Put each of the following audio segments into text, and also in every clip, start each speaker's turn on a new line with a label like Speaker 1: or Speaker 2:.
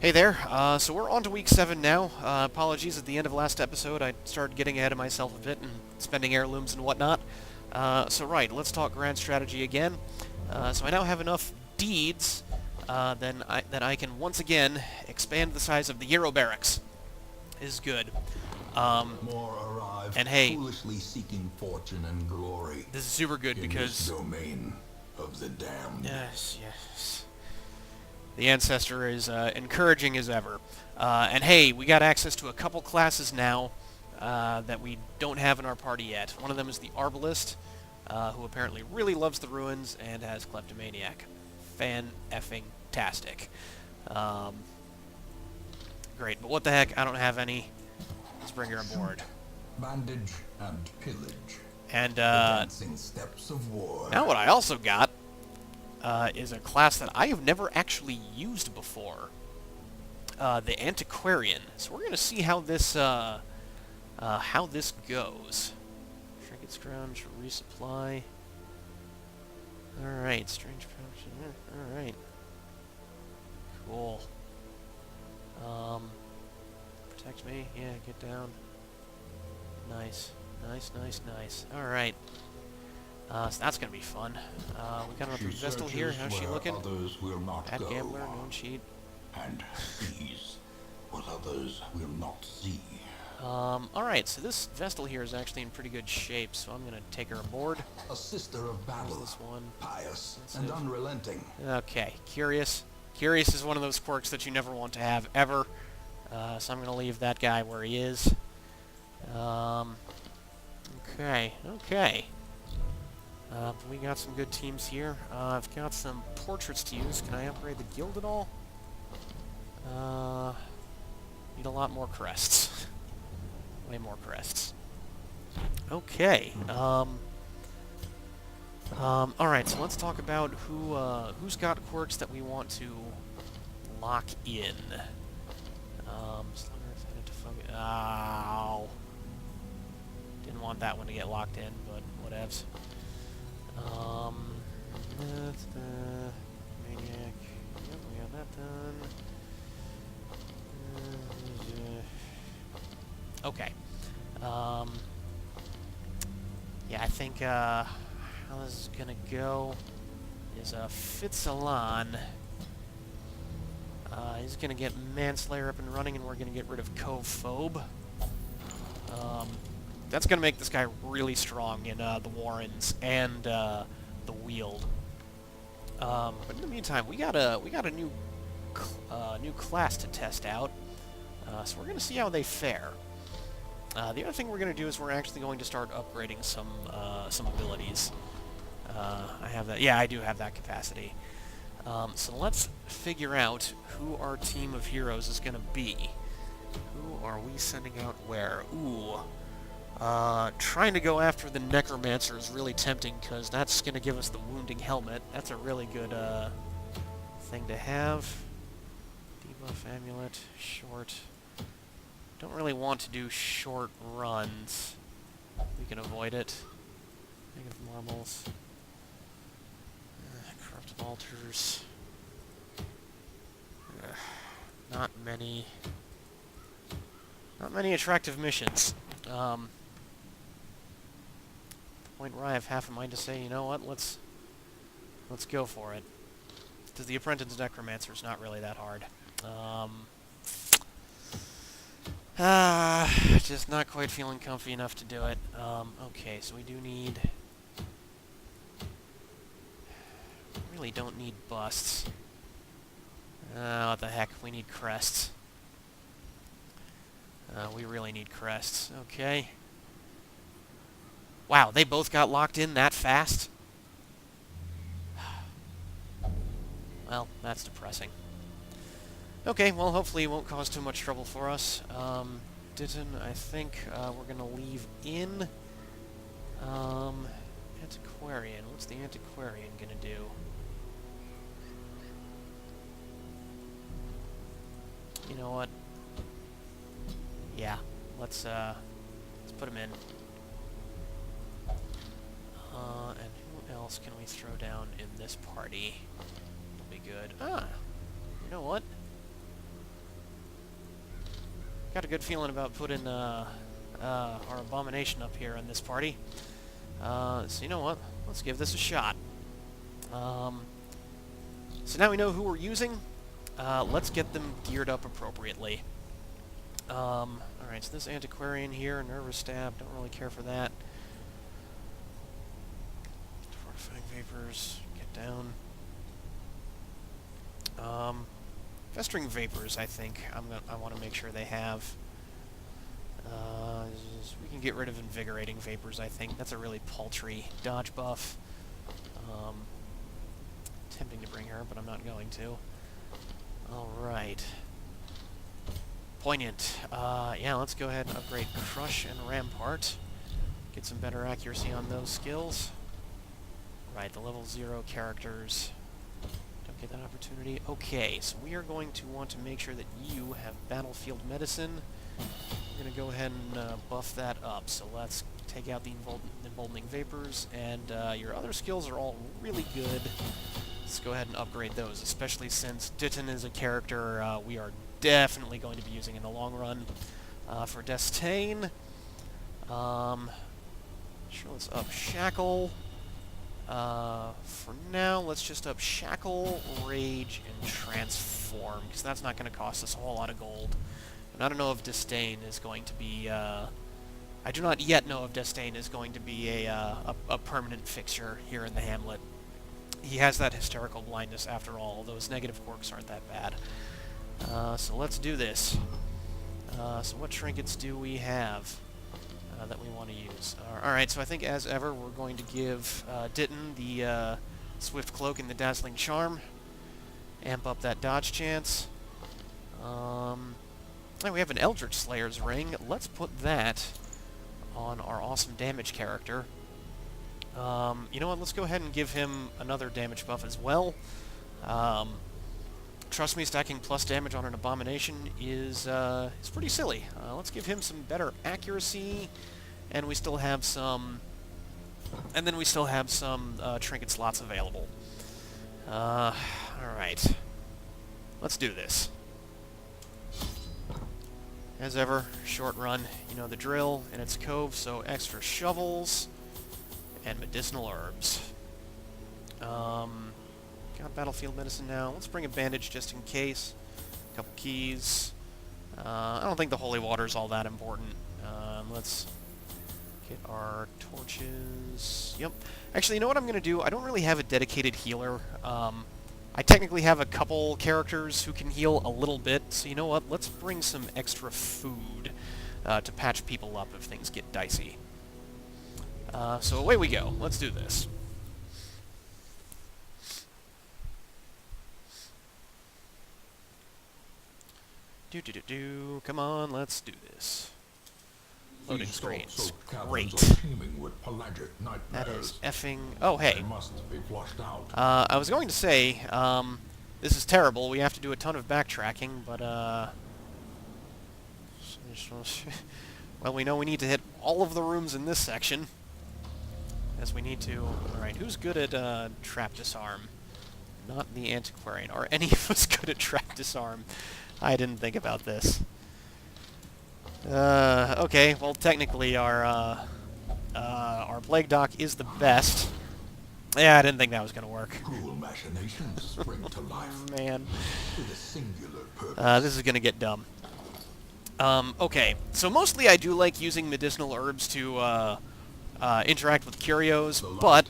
Speaker 1: Hey there, so we're on to week 7 now. Apologies, at the end of last episode I started getting ahead of myself a bit and spending heirlooms and whatnot. Right, let's talk grand strategy again. So I now have enough deeds that I can once again expand the size of the Euro barracks. Is good.
Speaker 2: More arrive,
Speaker 1: And hey,
Speaker 2: foolishly seeking fortune and glory
Speaker 1: this is super good
Speaker 2: in this
Speaker 1: because...
Speaker 2: domain of the damned.
Speaker 1: Yes. The Ancestor is encouraging as ever. And hey, we got access to a couple classes now that we don't have in our party yet. One of them is the Arbalist, who apparently really loves the ruins and has Kleptomaniac. Fan-effing-tastic. Great, but what the heck, I don't have any. Let's bring her aboard.
Speaker 2: Bandage and pillage.
Speaker 1: And
Speaker 2: The dancing steps of war.
Speaker 1: now what I also got is a class that I have never actually used before. The Antiquarian. So we're gonna see how this goes. Trinket scrounge, resupply. Alright, strange production. Alright. Cool. Protect me. Yeah, get down. Nice. Alright. So that's gonna be fun. We got another Vestal here. How's she looking?
Speaker 2: Others will not
Speaker 1: Bad
Speaker 2: go,
Speaker 1: gambler, known cheat.
Speaker 2: and sees what others will not see.
Speaker 1: Alright, so this Vestal here is actually in pretty good shape, so I'm gonna take her aboard.
Speaker 2: A sister of battle,
Speaker 1: This one.
Speaker 2: pious
Speaker 1: That's
Speaker 2: and
Speaker 1: it.
Speaker 2: unrelenting.
Speaker 1: Okay, Curious. Curious is one of those quirks that you never want to have, ever. So I'm gonna leave that guy where he is. Okay. We got some good teams here. I've got some portraits to use. Can I upgrade the guild at all? Need a lot more crests. Way more crests. Okay. Alright, so let's talk about who's got quirks that we want to lock in. Slugger's headed to focus. Ow. Didn't want that one to get locked in, but whatevs. That's the Maniac. Yep, we got that done. Okay. Yeah, I think, how this is gonna go is, Fitzalan. He's gonna get Manslayer up and running, and we're gonna get rid of Cove Phobe. That's gonna make this guy really strong in, the Warrens and, the Wield. But in the meantime, we got a new class to test out. So we're gonna see how they fare. The other thing we're going to do is we're actually going to start upgrading some abilities. I have that. Yeah, I do have that capacity. So let's figure out who our team of heroes is going to be. Who are we sending out where? Ooh. Trying to go after the Necromancer is really tempting because that's going to give us the Wounding Helmet. That's a really good thing to have. Debuff Amulet, short. Don't really want to do short runs. We can avoid it. Negative marbles. Corrupted altars. Not many attractive missions. The point where I have half a mind to say, you know what, let's go for it. Because the Apprentice Necromancer is not really that hard. Just not quite feeling comfy enough to do it. Okay, so we do need... really don't need busts. What the heck, we need crests. We really need crests. Okay. Wow, they both got locked in that fast? Well, that's depressing. Okay, well, hopefully it won't cause too much trouble for us. Ditton, I think we're going to leave in. Antiquarian. What's the Antiquarian going to do? You know what? Yeah, let's put him in. And who else can we throw down in this party? It'll be good. You know what? got a good feeling about putting our abomination up here in this party. So you know what? Let's give this a shot. So now we know who we're using. Let's get them geared up appropriately. Alright, so this antiquarian here, nervous stab, don't really care for that. Fortifying vapors, get down. Festering vapors, I think I want to make sure they have. We can get rid of invigorating vapors, I think. That's a really paltry dodge buff. Tempting to bring her, but I'm not going to. Alright. Poignant. Yeah, let's go ahead and upgrade Crush and Rampart. Get some better accuracy on those skills. Right, the level 0 characters don't get that opportunity. Okay, so we are going to want to make sure that you have Battlefield Medicine. We're going to go ahead and buff that up. So let's take out the Emboldening Vapors, and your other skills are all really good. Let's go ahead and upgrade those, especially since Ditton is a character we are definitely going to be using in the long run. For Destain, sure, let's up Shackle. For now, let's just up Shackle, Rage, and Transform, because that's not going to cost us a whole lot of gold. And I don't know if Disdain is going to be, I do not yet know if Disdain is going to be a permanent fixture here in the hamlet. He has that hysterical blindness after all. Those negative quirks aren't that bad. So let's do this. So what trinkets do we have that we want to use? Alright, so I think as ever we're going to give Ditton the Swift Cloak and the Dazzling Charm. Amp up that dodge chance. And we have an Eldritch Slayer's Ring. Let's put that on our awesome damage character. You know what, let's go ahead and give him another damage buff as well. Trust me, stacking plus damage on an abomination is pretty silly. Let's give him some better accuracy, and we still have some... And then we still have some trinket slots available. Alright. Let's do this. As ever, short run, you know the drill, and it's Cove, so extra shovels and medicinal herbs. Got Battlefield Medicine now. Let's bring a bandage just in case. A couple keys. I don't think the holy water is all that important. Let's get our torches. Yep. Actually, you know what I'm going to do? I don't really have a dedicated healer. I technically have a couple characters who can heal a little bit, so you know what? Let's bring some extra food to patch people up if things get dicey. So away we go. Let's do this. Come on, let's do this. Loading screens. Great. That is effing... Oh, hey. I was going to say, this is terrible. We have to do a ton of backtracking, but, well, we know we need to hit all of the rooms in this section. As we need to... Alright, who's good at, Trap Disarm? Not the Antiquarian. Are any of us good at Trap Disarm? I didn't think about this. Okay, well, technically our Plague Doc is the best. Yeah, I didn't think that was going to work.
Speaker 2: Cruel machinations spring to life.
Speaker 1: Man.
Speaker 2: With a singular purpose.
Speaker 1: This is going to get dumb. Okay, so mostly I do like using medicinal herbs to interact with curios, but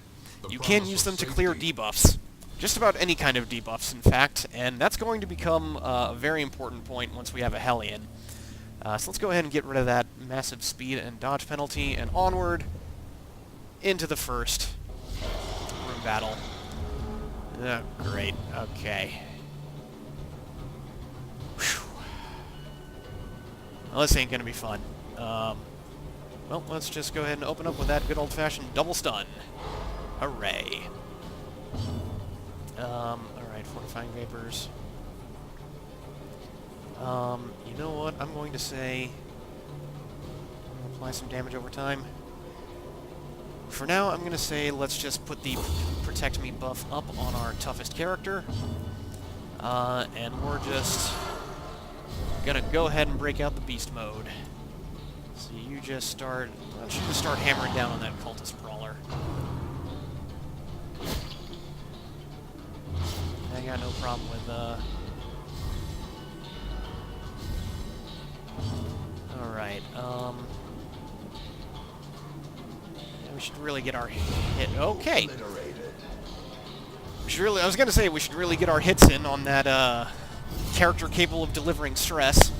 Speaker 1: you can use them to clear debuffs. Just about any kind of debuffs, in fact, and that's going to become a very important point once we have a Hellion. So let's go ahead and get rid of that massive speed and dodge penalty, and onward into the first room battle. Oh, great. Okay. Whew. Well, this ain't gonna be fun. Well, let's just go ahead and open up with that good old-fashioned double stun. Hooray. Alright, Fortifying Vapors. You know what? I'm going to say... apply some damage over time. For now, I'm going to say let's just put the Protect Me buff up on our toughest character. And we're just gonna go ahead and break out the beast mode. So you just start... Why don't you just start hammering down on that cultist brawler? I got no problem with, Alright, yeah, we should really get our hit... Okay! We should really... I was gonna say, we should really get our hits in on that, character capable of delivering stress.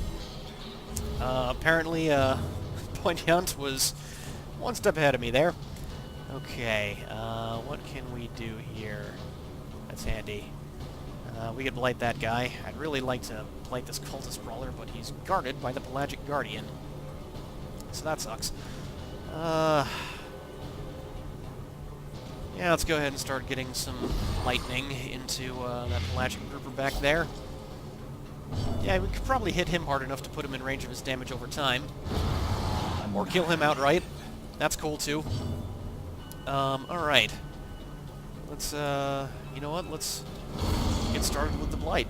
Speaker 1: Apparently, Poignant was one step ahead of me there. Okay, what can we do here? That's handy. We could blight that guy. I'd really like to blight this cultist brawler, but he's guarded by the Pelagic Guardian. So that sucks. Yeah, let's go ahead and start getting some lightning into that Pelagic grouper back there. Yeah, we could probably hit him hard enough to put him in range of his damage over time. Or kill him outright. That's cool, too. Alright. Let's, you know what? Let's get started with the Blight.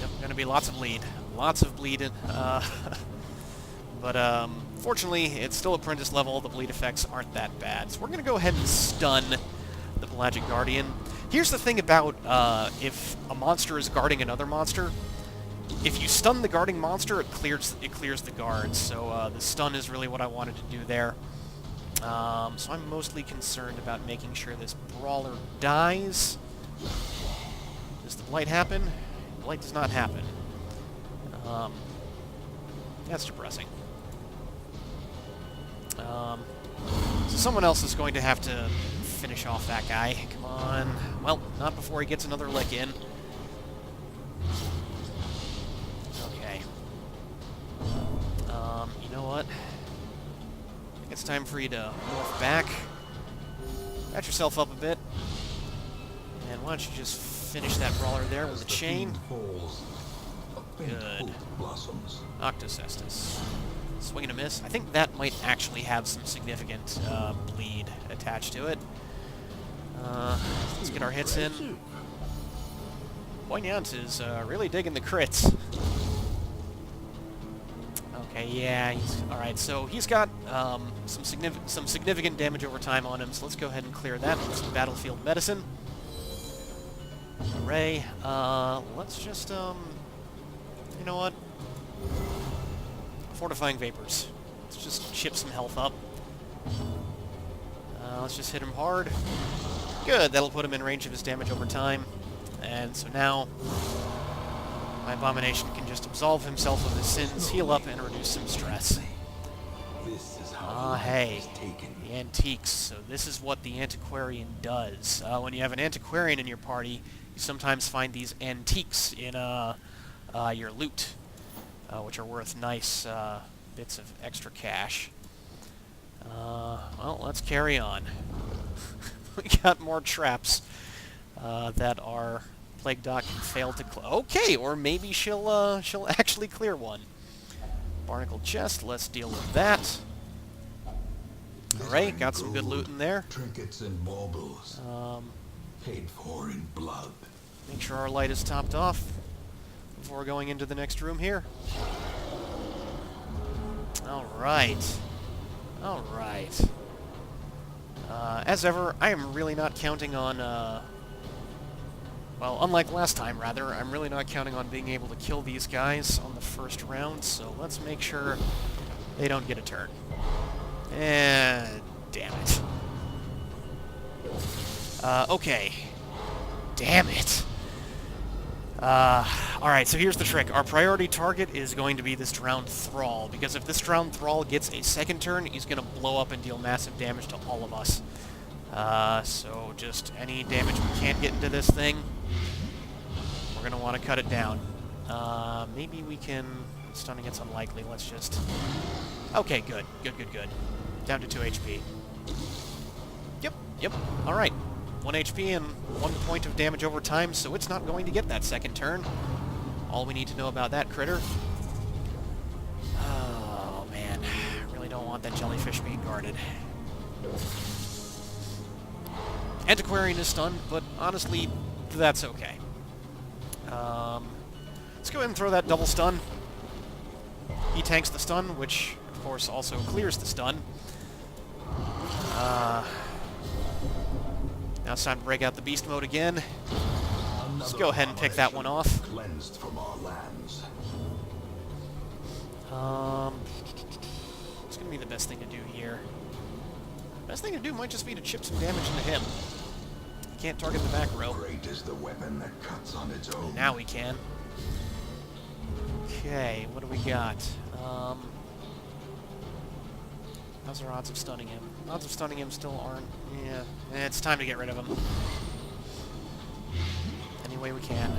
Speaker 1: Yep, gonna be lots of bleed. Lots of bleed. But, fortunately, it's still apprentice level. The bleed effects aren't that bad. So we're gonna go ahead and stun the Pelagic Guardian. Here's the thing about, if a monster is guarding another monster. If you stun the guarding monster, it clears the guards. So, the stun is really what I wanted to do there. So I'm mostly concerned about making sure this brawler dies. Does the blight happen? The blight does not happen. That's depressing. So someone else is going to have to finish off that guy. Come on. Well, not before he gets another lick in. Okay. You know what? I think it's time for you to morph back. Patch yourself up a bit. And why don't you just finish that brawler there with a chain? Good. Octocestus. Swing and a miss. I think that might actually have some significant bleed attached to it. Let's get our hits in. Poignant is really digging the crits. Okay, yeah, alright, so he's got some significant damage over time on him, so let's go ahead and clear that with some battlefield medicine. Hooray. Let's just, you know what? Fortifying Vapors. Let's just chip some health up. Let's just hit him hard. Good, that'll put him in range of his damage over time. And so now, my Abomination can just absolve himself of his sins, heal up, and reduce some stress. Hey, the antiques. So this is what the Antiquarian does. When you have an Antiquarian in your party, you sometimes find these antiques in your loot, which are worth nice bits of extra cash. Well, let's carry on. We got more traps that our Plague Doc failed to okay, or maybe she'll actually clear one. Barnacle chest, let's deal with that. Alright, got some good loot in there.
Speaker 2: Trinkets and baubles. Paid for in blood.
Speaker 1: Make sure our light is topped off before going into the next room here. Alright. Alright. As ever, I am really not counting on, well, unlike last time, rather, I'm really not counting on being able to kill these guys on the first round, so let's make sure they don't get a turn. And damn it. Okay. Damn it. Alright, so here's the trick. Our priority target is going to be this drowned thrall, because if this drowned thrall gets a second turn, he's going to blow up and deal massive damage to all of us. So just any damage we can't get into this thing, we're going to want to cut it down. Maybe we can... Stunning it's unlikely. Let's just... Okay, good. Good, good, good. Down to 2 HP. Yep. Alright. 1 HP and 1 point of damage over time, so it's not going to get that second turn. All we need to know about that critter... Oh, man. I really don't want that jellyfish being guarded. Antiquarian is stunned, but honestly, that's okay. Let's go ahead and throw that double stun. He tanks the stun, which, of course, also clears the stun. Now it's time to break out the beast mode again. Let's go ahead and pick that one off.
Speaker 2: Cleansed from our lands.
Speaker 1: What's going to be the best thing to do here? Best thing to do might just be to chip some damage into him. He can't target the back row.
Speaker 2: Great is the weapon that cuts on its own.
Speaker 1: Now we can. Okay, what do we got? How's our odds of stunning him? Odds of stunning him still aren't... Yeah, it's time to get rid of him. Any way we can.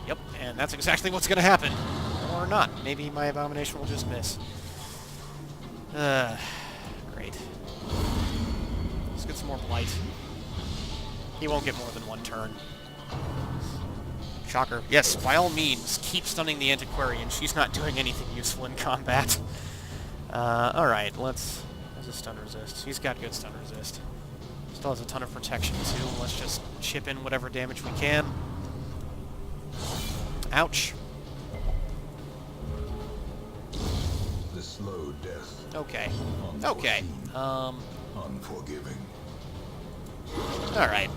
Speaker 1: Yep, and that's exactly what's going to happen. Or not. Maybe my abomination will just miss. Great. Let's get some more blight. He won't get more than one turn. Shocker. Yes, by all means, keep stunning the Antiquarian. She's not doing anything useful in combat. Alright, let's... How's his stun resist? He's got good stun resist. Still has a ton of protection, too. Let's just chip in whatever damage we can. Ouch.
Speaker 2: The slow death.
Speaker 1: Okay. Okay.
Speaker 2: Unforgiving.
Speaker 1: Alright.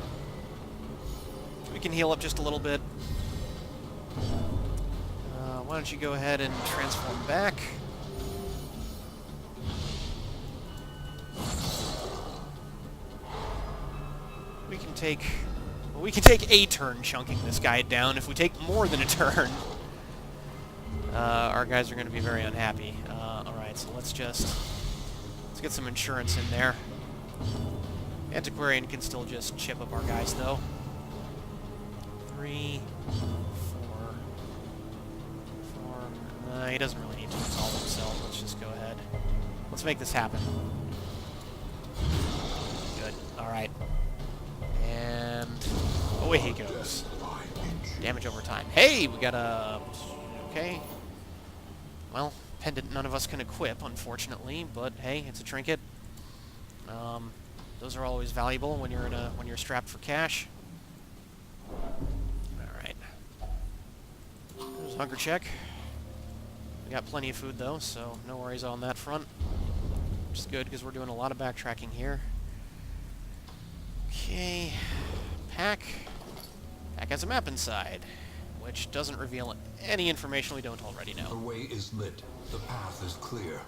Speaker 1: We can heal up just a little bit. Why don't you go ahead and transform back? We can take a turn chunking this guy down. If we take more than a turn, our guys are going to be very unhappy. Alright, so let's get some insurance in there. Antiquarian can still just chip up our guys, though. 3, 4... he doesn't really need to resolve himself. Let's just go ahead. Let's make this happen. Good. Alright. And... away he goes. Damage over time. Hey! We got a... Okay. Well, pendant none of us can equip, unfortunately, but hey, it's a trinket. Those are always valuable when you're strapped for cash. Alright. There's a hunger check. We got plenty of food, though, so no worries on that front. Which is good, because we're doing a lot of backtracking here. Okay. Pack. Pack has a map inside, which doesn't reveal any information we don't already know.
Speaker 2: The way is lit. The path is clear.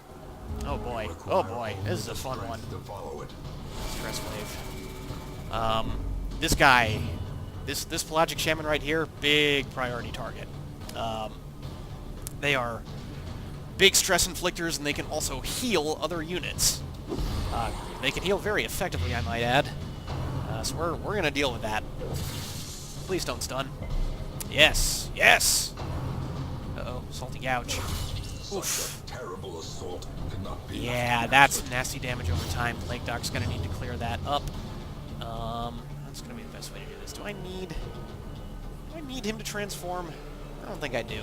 Speaker 1: Oh boy. Oh boy. This is a fun one.
Speaker 2: To follow it.
Speaker 1: Stress wave. This guy, this pelagic shaman right here, big priority target. They are big stress inflictors, and they can also heal other units. They can heal very effectively, I might add. So we're gonna deal with that. Please don't stun. Yes, yes. Uh-oh, salty gouge. Oof.
Speaker 2: Terrible assault could not be.
Speaker 1: Yeah, that's nasty damage over time. Plague Doc's gonna need to clear that up. That's gonna be the best way to do this. Do I need him to transform? I don't think I do.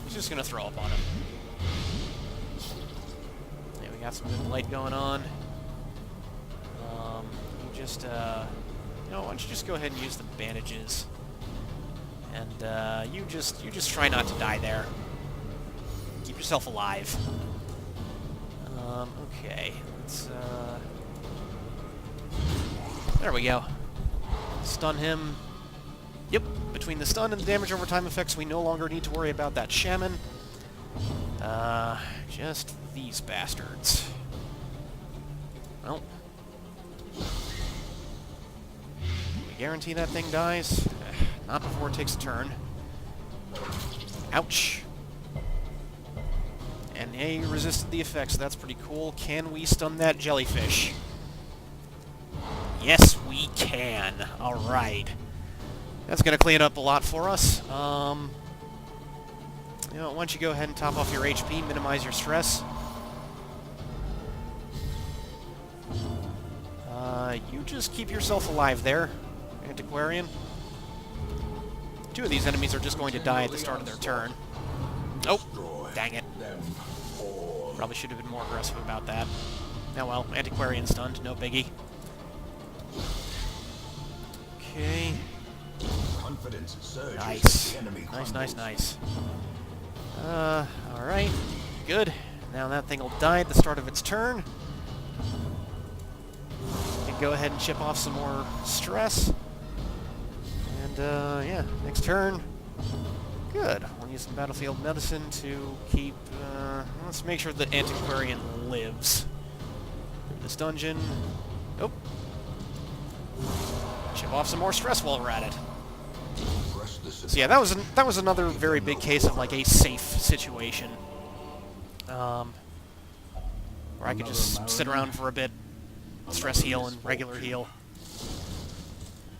Speaker 1: He's just gonna throw up on him. Yeah, we got some good light going on. You just, you know, why don't you just go ahead and use the bandages, and you just try not to die there. Keep yourself alive. Okay, let's, there we go. Stun him. Yep, between the stun and the damage over time effects, we no longer need to worry about that shaman. Just these bastards. Well. We guarantee that thing dies? Not before it takes a turn. Ouch. And he resisted the effects, so that's pretty cool. Can we stun that jellyfish? Yes, we can. Alright. That's going to clean up a lot for us. You know, why don't you go ahead and top off your HP, minimize your stress. You just keep yourself alive there, Antiquarian. 2 of these enemies are just going to die at the start of their turn. Oh, dang it. Probably should have been more aggressive about that. Oh well, Antiquarian stunned, no biggie. Okay.
Speaker 2: Confidence surges as
Speaker 1: Nice.
Speaker 2: the enemy
Speaker 1: Nice,
Speaker 2: crumbles.
Speaker 1: nice, nice. Alright. Good. Now that thing will die at the start of its turn. And go ahead and chip off some more stress. And, yeah, next turn. Good. We'll use some battlefield medicine to keep, let's make sure the Antiquarian lives. Through this dungeon. Nope. Chip off some more stress while we're at it. So yeah, that was another very big case of like a safe situation, where I could just sit around for a bit, stress heal and regular heal.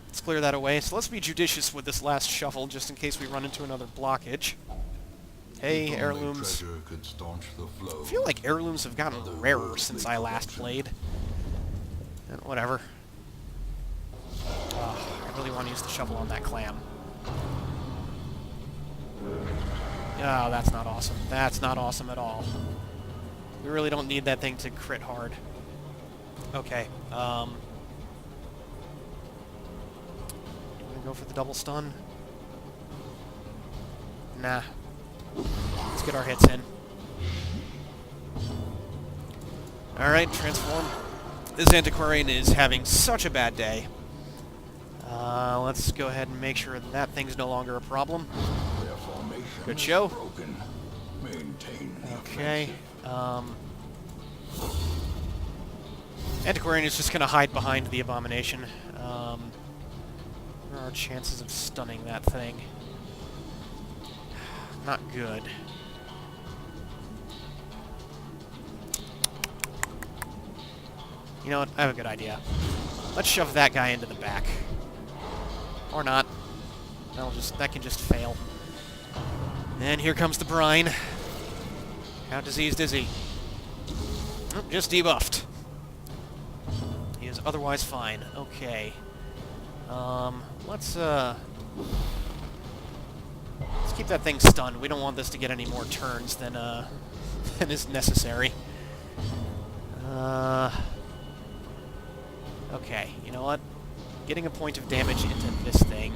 Speaker 1: Let's clear that away. So let's be judicious with this last shuffle, just in case we run into another blockage. Hey, heirlooms. I feel like heirlooms have gotten rarer since I last played. And whatever. I really want to use the shovel on that clam. Oh, that's not awesome. That's not awesome at all. We really don't need that thing to crit hard. Okay, you wanna go for the double stun? Nah. Let's get our hits in. Alright, transform. This Antiquarian is having such a bad day. Let's go ahead and make sure that thing's no longer a problem. Good show. Okay. Antiquarian is just going to hide behind the Abomination. What are our chances of stunning that thing? Not good. You know what? I have a good idea. Let's shove that guy into the back. Or not. That can just fail. And here comes the brine. How diseased is he? Oh, just debuffed. He is otherwise fine. Okay. Let's keep that thing stunned. We don't want this to get any more turns than than is necessary. Okay, you know what? Getting a point of damage into this thing,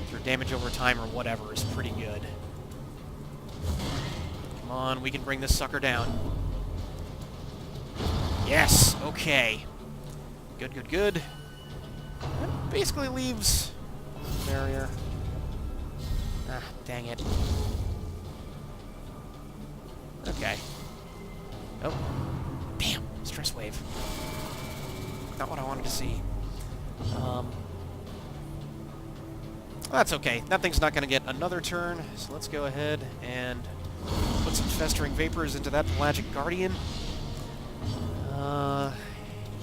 Speaker 1: through damage over time or whatever, is pretty good. Come on, we can bring this sucker down. Yes! Okay. Good, good, good. That basically leaves barrier. Ah, dang it. Okay. Oh. Damn! Stress wave. Not what I wanted to see. That's okay. That thing's not going to get another turn, so let's go ahead and put some Festering Vapors into that Pelagic Guardian.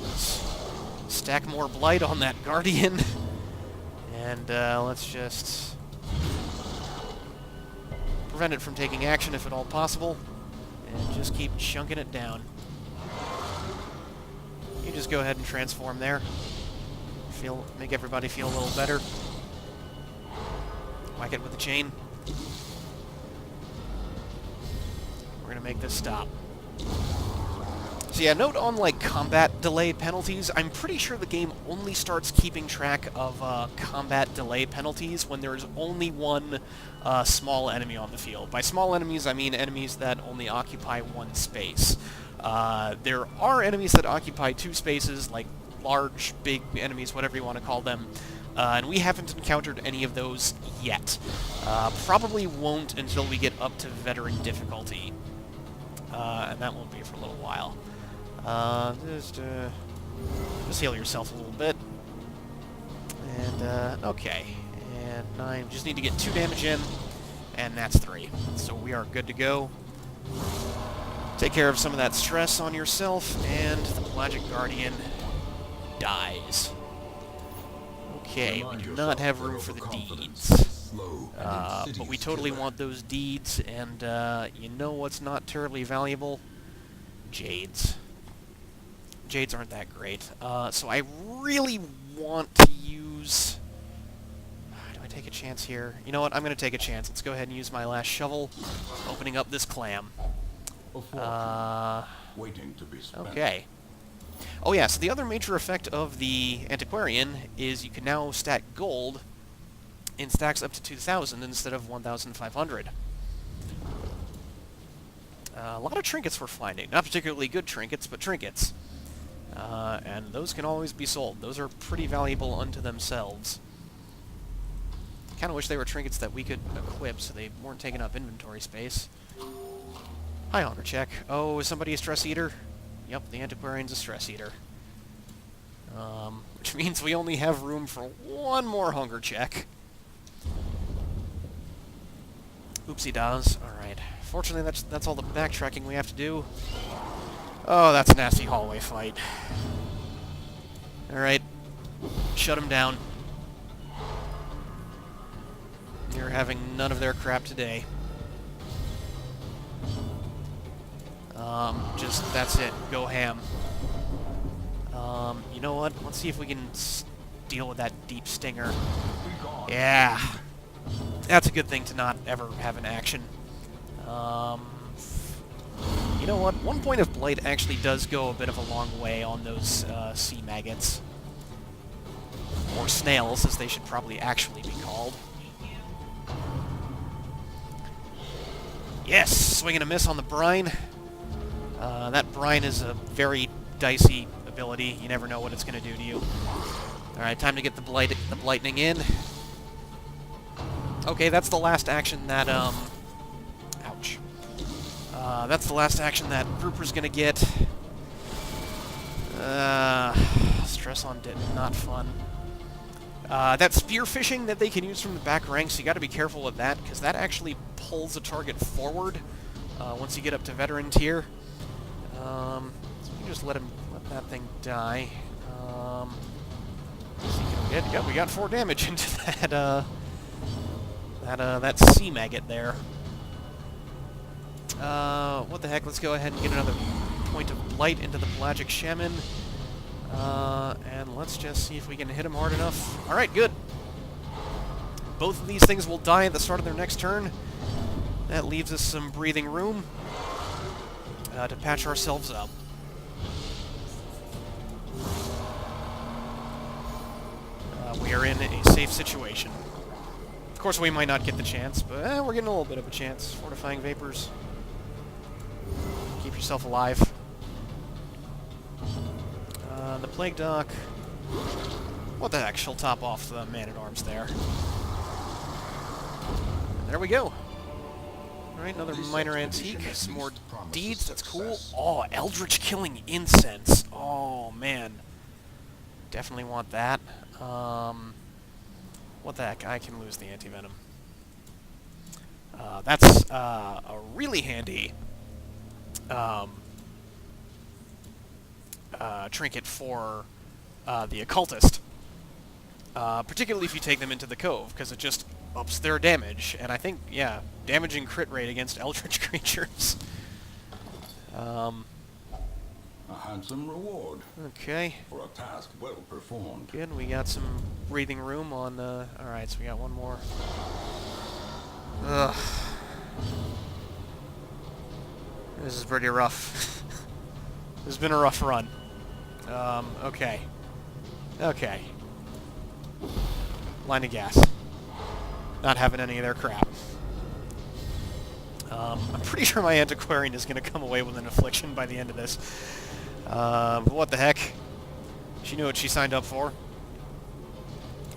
Speaker 1: Let's stack more Blight on that Guardian. And let's just prevent it from taking action if at all possible. And just keep chunking it down. You just go ahead and transform there. Make everybody feel a little better. Whack it with the chain. We're gonna make this stop. So yeah, note on like combat delay penalties, I'm pretty sure the game only starts keeping track of combat delay penalties when there's only one small enemy on the field. By small enemies, I mean enemies that only occupy one space. There are enemies that occupy two spaces, like large, big enemies, whatever you want to call them, and we haven't encountered any of those yet. Probably won't until we get up to veteran difficulty, and that won't be for a little while. Just heal yourself a little bit. And, okay. And 9. Just need to get 2 damage in, and that's 3. So we are good to go. Take care of some of that stress on yourself, and the Pelagic Guardian dies. Okay, we do not have room for the deeds. But we totally want those deeds, and you know what's not terribly valuable? Jades. Jades aren't that great. So I really want to use... Do I take a chance here? You know what? I'm going to take a chance. Let's go ahead and use my last shovel, opening up this clam.
Speaker 2: Waiting to be spent.
Speaker 1: Okay. Oh yeah, so the other major effect of the Antiquarian is you can now stack gold in stacks up to 2,000 instead of 1,500. A lot of trinkets we're finding. Not particularly good trinkets, but trinkets. And those can always be sold. Those are pretty valuable unto themselves. Kind of wish they were trinkets that we could equip so they weren't taking up inventory space. Hi, hunger check. Oh, is somebody a stress eater? Yep, the Antiquarian's a stress eater. Which means we only have room for one more hunger check. Oopsie does. Alright. Fortunately, that's all the backtracking we have to do. Oh, that's a nasty hallway fight. Alright. Shut him down. You're having none of their crap today. Just, that's it. Go ham. You know what? Let's see if we can deal with that deep stinger. Yeah. That's a good thing to not ever have in action. You know what? 1 point of blight actually does go a bit of a long way on those sea maggots. Or snails, as they should probably actually be called. Yes! Swing and a miss on the brine. That brine is a very dicey ability. You never know what it's going to do to you. Alright, time to get the blightning in. Okay, that's the last action that, ouch. That's the last action that Grouper's gonna get. Stress on Dit, not fun. That spear fishing that they can use from the back ranks, you gotta be careful with that, because that actually pulls the target forward once you get up to veteran tier. So we can just let that thing die. Yeah, we got 4 damage into that, that sea maggot there. What the heck, let's go ahead and get another point of blight into the pelagic shaman. And let's just see if we can hit him hard enough. Alright, good. Both of these things will die at the start of their next turn. That leaves us some breathing room to patch ourselves up. We are in a safe situation. Of course, we might not get the chance, but we're getting a little bit of a chance. Fortifying Vapors. Keep yourself alive. The Plague Dock. What the heck? She'll top off the Man-at-Arms there. And there we go. Alright, another minor antique. Some more deeds. That's cool. Oh, Eldritch killing incense. Oh, man. Definitely want that. What the heck? I can lose the anti-venom. That's a really handy trinket for the occultist. Particularly if you take them into the cove, because it just ups their damage. And I think, yeah, damage and crit rate against Eldritch creatures.
Speaker 2: A handsome reward.
Speaker 1: Okay.
Speaker 2: For a task well performed.
Speaker 1: Good, we got some breathing room on the... Alright, so we got one more. Ugh. This is pretty rough. This has been a rough run. Okay. Okay. Line of gas. Not having any of their crap. I'm pretty sure my Antiquarian is going to come away with an affliction by the end of this. But what the heck? She knew what she signed up for.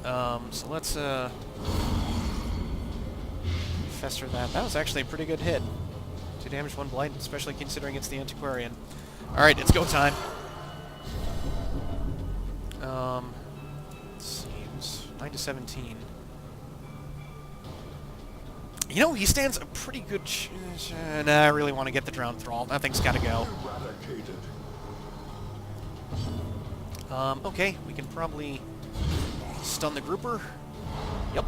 Speaker 1: So let's, fester that. That was actually a pretty good hit. 2 damage, 1 blight, especially considering it's the Antiquarian. Alright, it's go time. Let's see, it was 9 to 17. You know, he stands a pretty good nah, I really want to get the Drowned Thrall. That thing's gotta go. Okay, we can probably stun the grouper. Yep.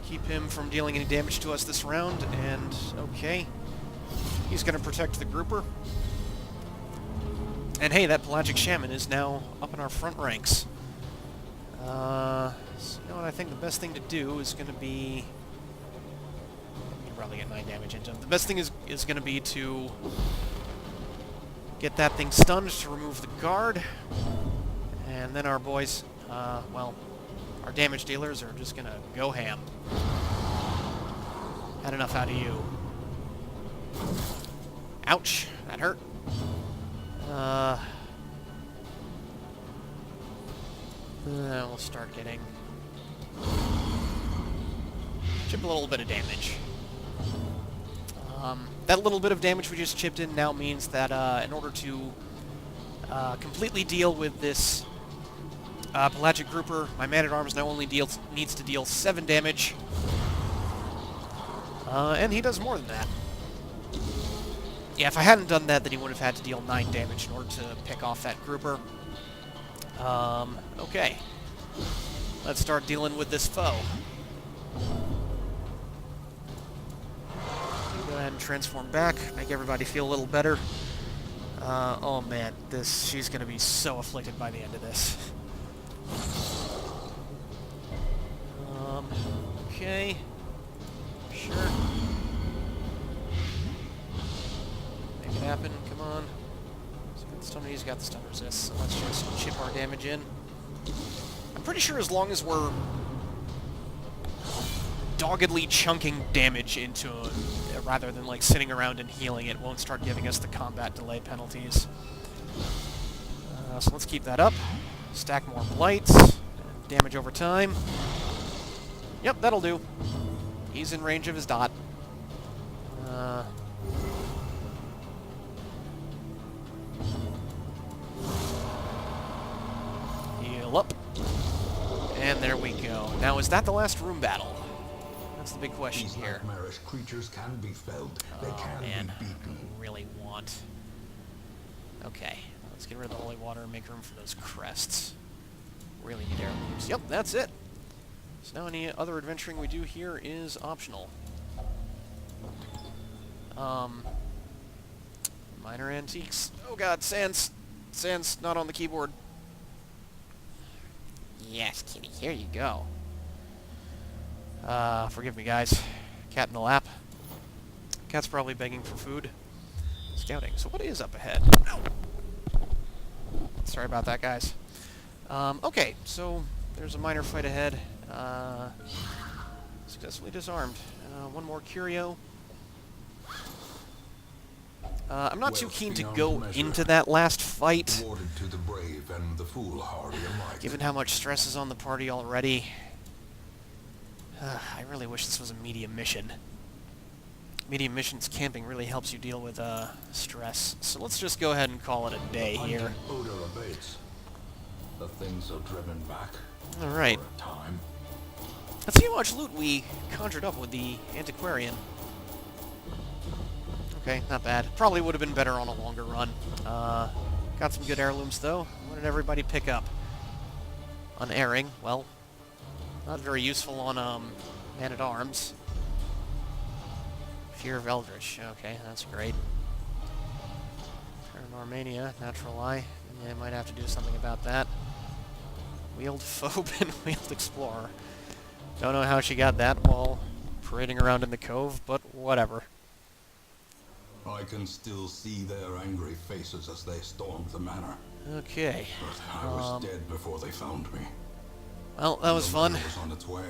Speaker 1: Keep him from dealing any damage to us this round, and okay. He's gonna protect the grouper. And hey, that Pelagic Shaman is now up in our front ranks. So you know what, I think the best thing to do is gonna be... You can probably get 9 damage into him. The best thing is gonna be to Get that thing stunned to remove the guard. And then our boys, well, our damage dealers are just gonna go ham. Had enough out of you. Ouch, that hurt. We'll start getting... chip a little bit of damage. That little bit of damage we just chipped in now means that in order to completely deal with this pelagic grouper, my man-at-arms now only needs to deal 7 damage. And he does more than that. Yeah, if I hadn't done that, then he would have had to deal 9 damage in order to pick off that grouper. Okay. Let's start dealing with this foe. Go ahead and transform back, make everybody feel a little better. Oh man, she's gonna be so afflicted by the end of this. Okay. Sure. Make it happen, come on. He's got the stun resist, so let's just chip our damage in. I'm pretty sure as long as we're doggedly chunking damage into him, rather than like sitting around and healing, it won't start giving us the combat delay penalties. So let's keep that up. Stack more blights. Damage over time. Yep, that'll do. He's in range of his dot. Heal up. And there we go. Now, is that the last room battle? That's the big question here.
Speaker 2: These nightmarish creatures can be felled. They can be beaten.
Speaker 1: I really want... Okay, let's get rid of the holy water and make room for those crests. Really need heirlooms. Yep, that's it. So now any other adventuring we do here is optional. Minor antiques. Oh god, Sans! Sans, not on the keyboard. Yes, kitty, here you go. Forgive me, guys. Cat in the lap. Cat's probably begging for food. Scouting. So what is up ahead? No! Sorry about that, guys. Okay, so there's a minor fight ahead. Successfully disarmed. One more curio. I'm not too keen to go into that last fight.
Speaker 2: Awarded to the brave and the foolhardy alike.
Speaker 1: Given how much stress is on the party already. I really wish this was a medium mission. Medium missions camping really helps you deal with stress. So let's just go ahead and call it a day here.
Speaker 2: Odor abates. The things are driven back.
Speaker 1: All right.
Speaker 2: For a time.
Speaker 1: Let's see how much loot we conjured up with the antiquarian. Okay, not bad. Probably would have been better on a longer run. Got some good heirlooms though. What did everybody pick up? Unerring. Well, not very useful on man-at-arms. Fear of Eldritch. Okay, that's great. Paranormania, Natural Eye. Yeah, I might have to do something about that. Wheeled Phobe and Wheeled Explorer. Don't know how she got that while parading around in the cove, but whatever.
Speaker 2: I can still see their angry faces as they stormed the manor.
Speaker 1: Okay.
Speaker 2: But I was dead before they found me.
Speaker 1: Well, that was fun.
Speaker 2: The manor was on its way.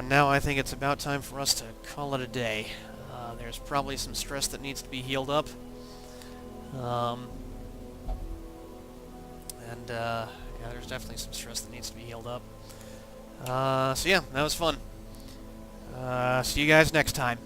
Speaker 1: Now I think it's about time for us to call it a day. There's probably some stress that needs to be healed up. Yeah, there's definitely some stress that needs to be healed up. So yeah, that was fun. See you guys next time.